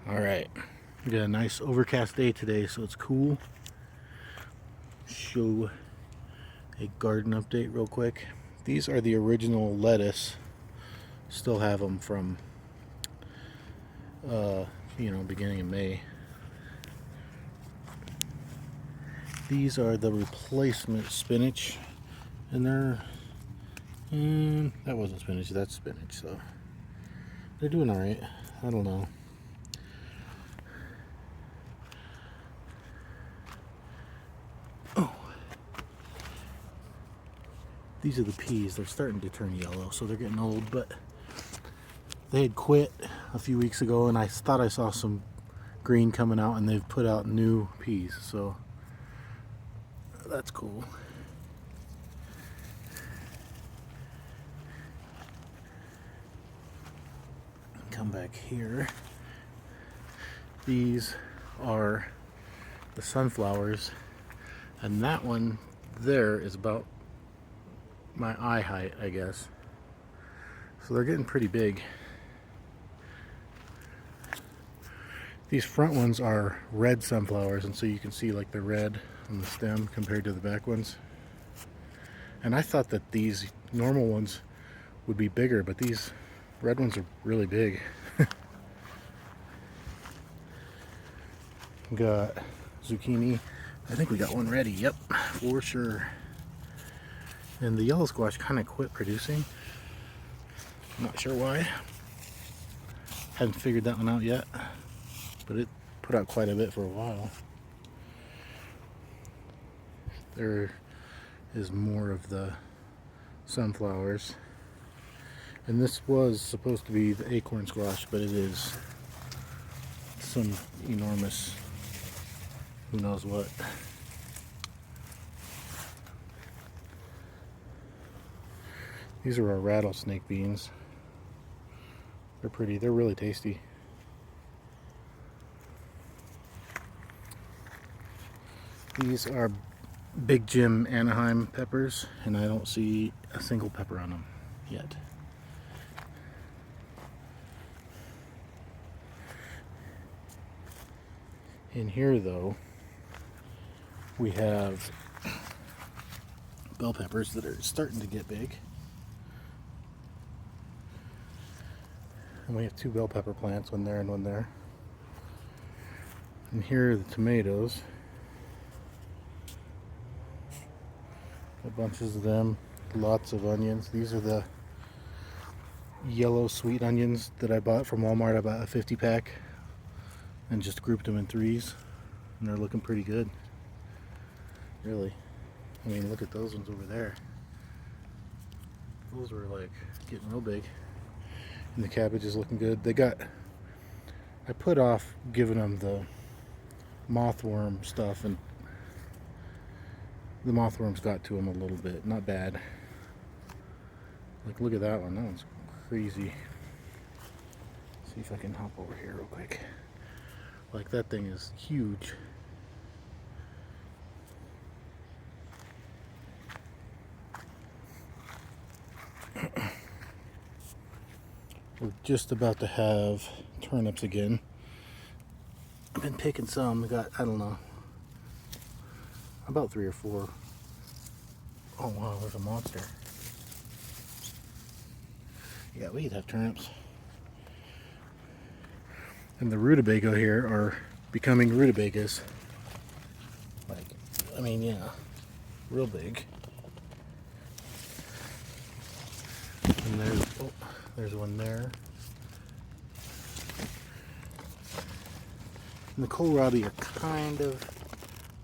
Alright, we got a nice overcast day today, so it's cool. Show a garden update real quick. These are the original lettuce. Still have them from, beginning of May. These are the replacement spinach, and that wasn't spinach, that's spinach, so they're doing alright. I don't know. These are the peas. They're starting to turn yellow, so they're getting old, but they had quit a few weeks ago, and I thought I saw some green coming out, and they've put out new peas, so that's cool. Come back here. These are the sunflowers, and that one there is about my eye height, I guess. So they're getting pretty big. These front ones are red sunflowers, and so you can see like the red on the stem compared to the back ones. And I thought that these normal ones would be bigger, but these red ones are really big. Got zucchini. I think we got one ready. Yep, for sure. And the yellow squash kind of quit producing. Not sure why. Haven't figured that one out yet, but it put out quite a bit for a while. There is more of the sunflowers. And this was supposed to be the acorn squash, but it is some enormous, who knows what. These are our rattlesnake beans. They're pretty, they're really tasty. These are Big Jim Anaheim peppers, and I don't see a single pepper on them yet. In here though, we have bell peppers that are starting to get big. And we have two bell pepper plants, one there and one there. And here are the tomatoes. Got bunches of them, lots of onions. These are the yellow sweet onions that I bought from Walmart. I bought a 50 pack and just grouped them in threes, and they're looking pretty good, really. I mean, look at those ones over there. Those were like getting real big. And the cabbage is looking good. I put off giving them the mothworm stuff, and the mothworms got to them a little bit. Not bad. Like, look at that one. That one's crazy. See if I can hop over here real quick. Like, that thing is huge. We're just about to have turnips again. I've been picking some. We got, I don't know, about 3 or 4. Oh wow, there's a monster. Yeah, we could have turnips. And the rutabaga here are becoming rutabagas. Like, I mean, yeah, real big. And there's one there. And the kohlrabi are kind of,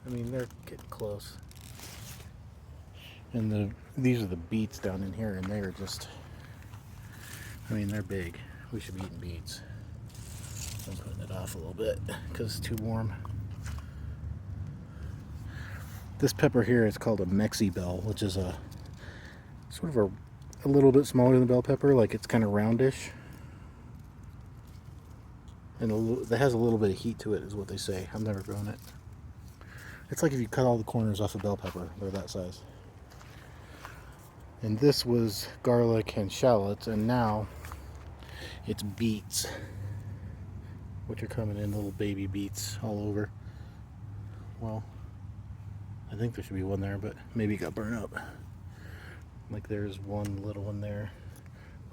I mean, they're getting close. And these are the beets down in here, and they are just, I mean, they're big. We should be eating beets. I'm putting it off a little bit because it's too warm. This pepper here is called a Mexi Bell, which is a sort of a little bit smaller than bell pepper. Like, it's kind of roundish, and that has a little bit of heat to it, is what they say. I've never grown it. It's like if you cut all the corners off a bell pepper. They're that size. And this was garlic and shallots, and now it's beets. which are coming in little baby beets all over. Well, I think there should be one there, but maybe it got burned up. Like there's one little one there.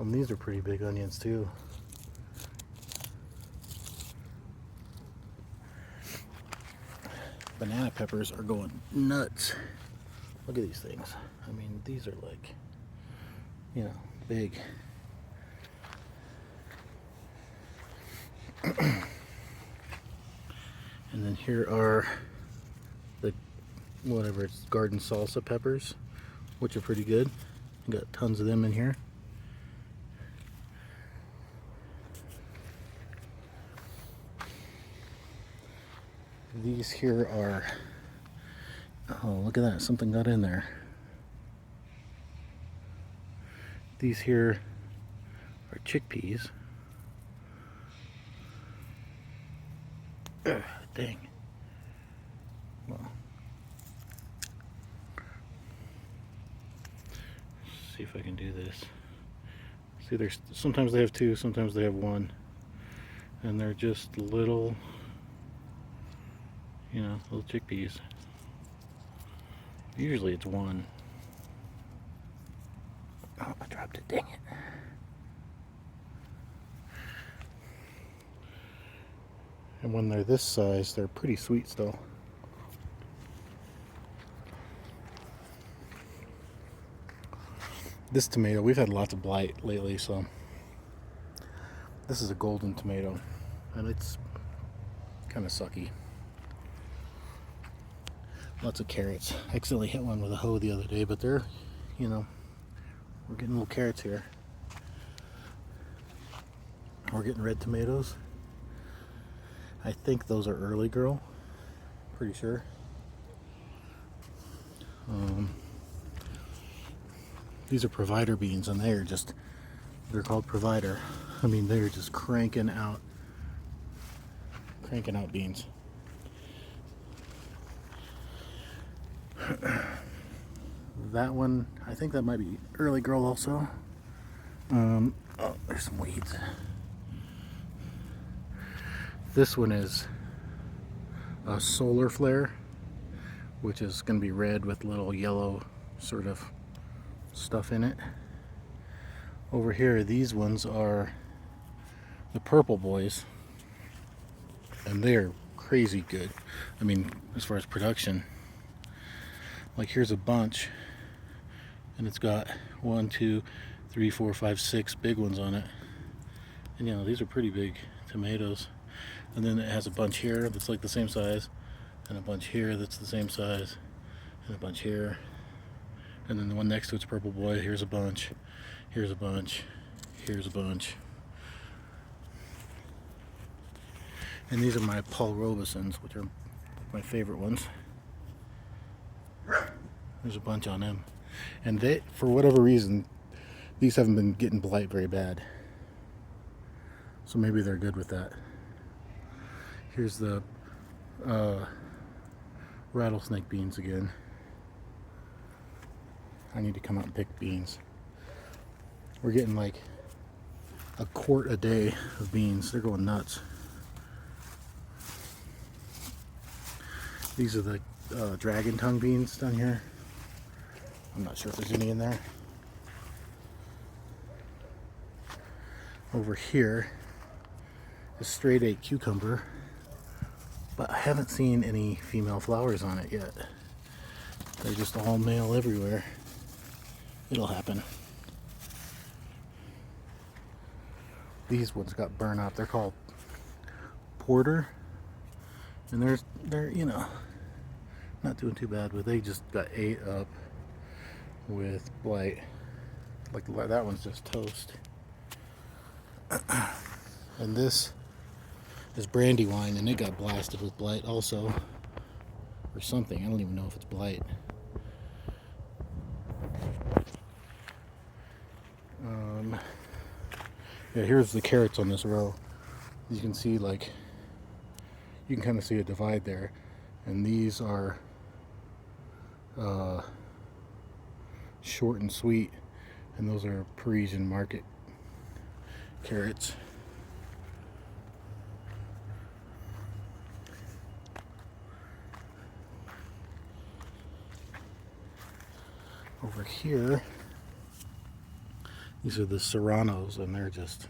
These are pretty big onions too. Banana peppers are going nuts. Look at these things. I mean, these are like, you know, big. And then here are the, whatever it's, garden salsa peppers, which are pretty good. Got tons of them in here. These here are, oh, look at that, something got in there. These here are chickpeas. Ugh, dang. Well, see if I can do this. See, there's sometimes they have two, sometimes they have one, and they're just little, you know, little chickpeas. Usually it's one. Oh, I dropped it, dang it. And when they're this size, they're pretty sweet still. This tomato, we've had lots of blight lately, so this is a golden tomato, and it's kind of sucky. Lots of carrots. I accidentally hit one with a hoe the other day, but they're, you know, we're getting little carrots here. We're getting red tomatoes. I think those are early girl. Pretty sure. These are provider beans, and they're called provider. I mean, they're just cranking out beans. That one, I think that might be early girl also. Oh, there's some weeds. This one is a solar flare, which is going to be red with little yellow sort of stuff in it. Over here, these ones are the purple boys, and they're crazy good. I mean, as far as production, like here's a bunch, and it's got 1, 2, 3, 4, 5, 6 big ones on it. And you know, these are pretty big tomatoes. And then it has a bunch here that's like the same size, and a bunch here that's the same size, and a bunch here. And then the one next to it's purple boy. Here's a bunch, here's a bunch, here's a bunch. And these are my Paul Robesons, which are my favorite ones. There's a bunch on them. And they, for whatever reason, these haven't been getting blight very bad. So maybe they're good with that. Here's the rattlesnake beans again. I need to come out and pick beans. We're getting like a quart a day of beans. They're going nuts. These are the dragon tongue beans down here. I'm not sure if there's any in there. Over here is straight 8 cucumber, but I haven't seen any female flowers on it yet. They're just all male everywhere. It'll happen. These ones got burned up. They're called porter, and they're you know, not doing too bad, but they just got ate up with blight. Like that one's just toast. And this is Brandywine, and it got blasted with blight also, or something. I don't even know if it's blight. Yeah, here's the carrots on this row. You can see, like, you can kind of see a divide there, and these are short and sweet, and those are Parisian market carrots. Over here, these are the serranos, and they're just,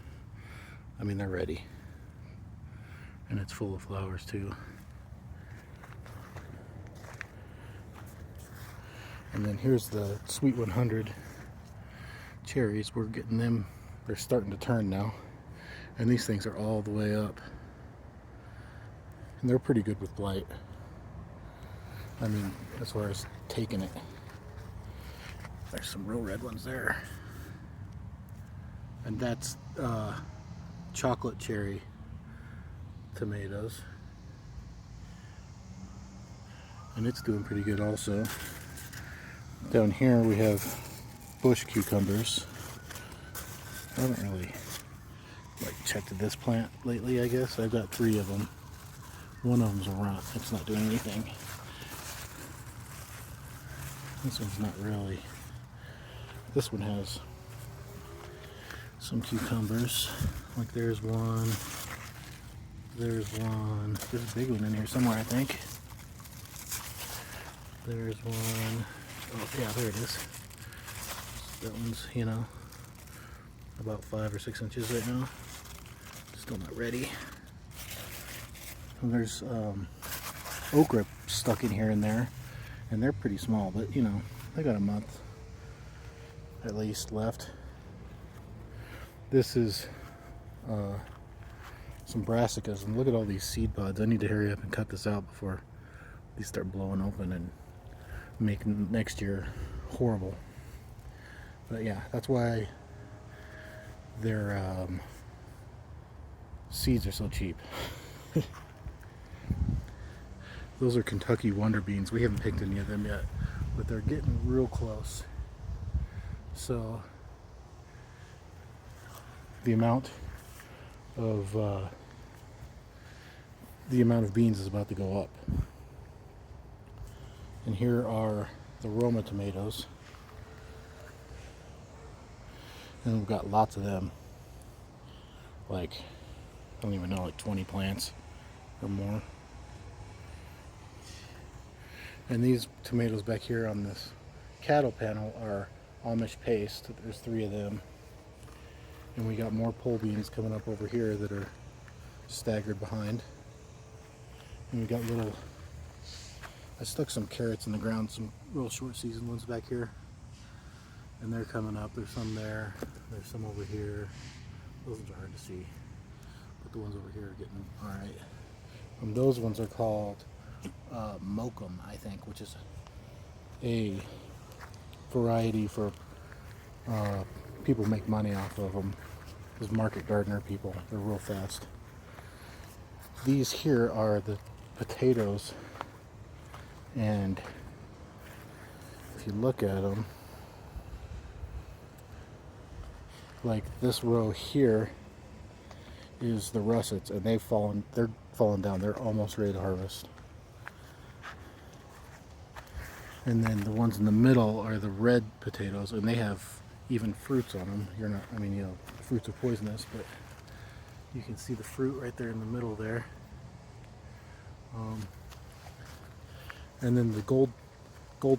I mean, they're ready. And it's full of flowers too. And then here's the Sweet 100 cherries. We're getting them, they're starting to turn now. And these things are all the way up. And they're pretty good with blight. I mean, as far as taking it. There's some real red ones there. And that's chocolate cherry tomatoes. And it's doing pretty good also. Down here we have bush cucumbers. I haven't really checked this plant lately, I guess. I've got 3 of them. One of them's a runt. It's not doing anything. This one's not really. This one has some cucumbers. Like there's one. There's one. There's a big one in here somewhere, I think. There's one. Oh, yeah, there it is. That one's, you know, about 5 or 6 inches right now. Still not ready. And there's okra stuck in here and there. And they're pretty small, but, you know, they got a month at least left. This is some brassicas, and look at all these seed pods. I need to hurry up and cut this out before these start blowing open and make next year horrible. But yeah, that's why their seeds are so cheap. Those are Kentucky Wonder Beans. We haven't picked any of them yet, but they're getting real close. So the amount of beans is about to go up. And here are the Roma tomatoes, and we've got lots of them. Like, I don't even know, like 20 plants or more. And these tomatoes back here on this cattle panel are Amish paste. There's 3 of them. And we got more pole beans coming up over here that are staggered behind. And we got little, I stuck some carrots in the ground, some real short season ones back here. And they're coming up. There's some there. There's some over here. Those ones are hard to see. But the ones over here are getting alright. Those ones are called Mokum, I think, which is a variety for people make money off of them. Those market gardener people, they're real fast. These here are the potatoes, and if you look at them, like this row here is the russets, and they're fallen down. They're almost ready to harvest. And then the ones in the middle are the red potatoes, and they have even fruits on them. You're not, I mean, you know, fruits are poisonous, but you can see the fruit right there in the middle there. And then the gold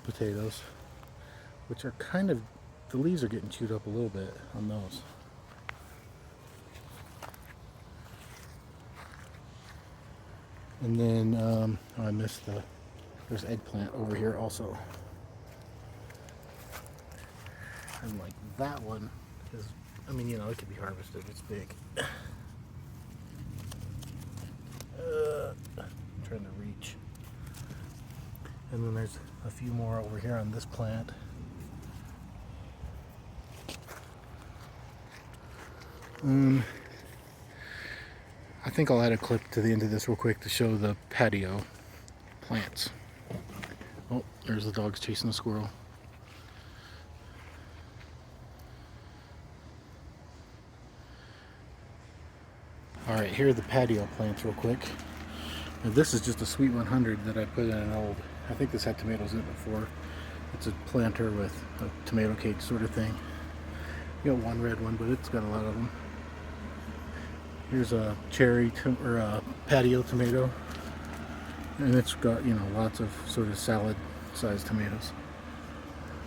potatoes, which are kind of, the leaves are getting chewed up a little bit on those. And then, I missed there's eggplant over here also. And like that one is, I mean, you know, it could be harvested, it's big. I'm trying to reach. And then there's a few more over here on this plant. I think I'll add a clip to the end of this real quick to show the patio plants. Oh, there's the dogs chasing the squirrel. Alright, here are the patio plants real quick. Now this is just a Sweet 100 that I put in an old, I think this had tomatoes in it before. It's a planter with a tomato cage sort of thing. You got one red one, but it's got a lot of them. Here's a cherry or a patio tomato, and it's got, you know, lots of sort of salad sized tomatoes.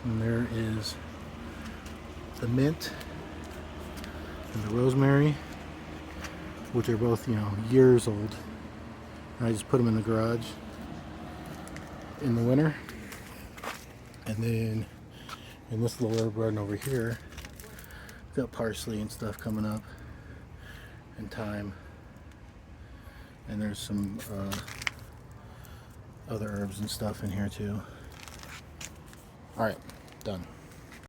And there is the mint and the rosemary, which are both, years old. And I just put them in the garage in the winter. And then in this little herb garden over here, got parsley and stuff coming up, and thyme. And there's some other herbs and stuff in here too. Alright, done.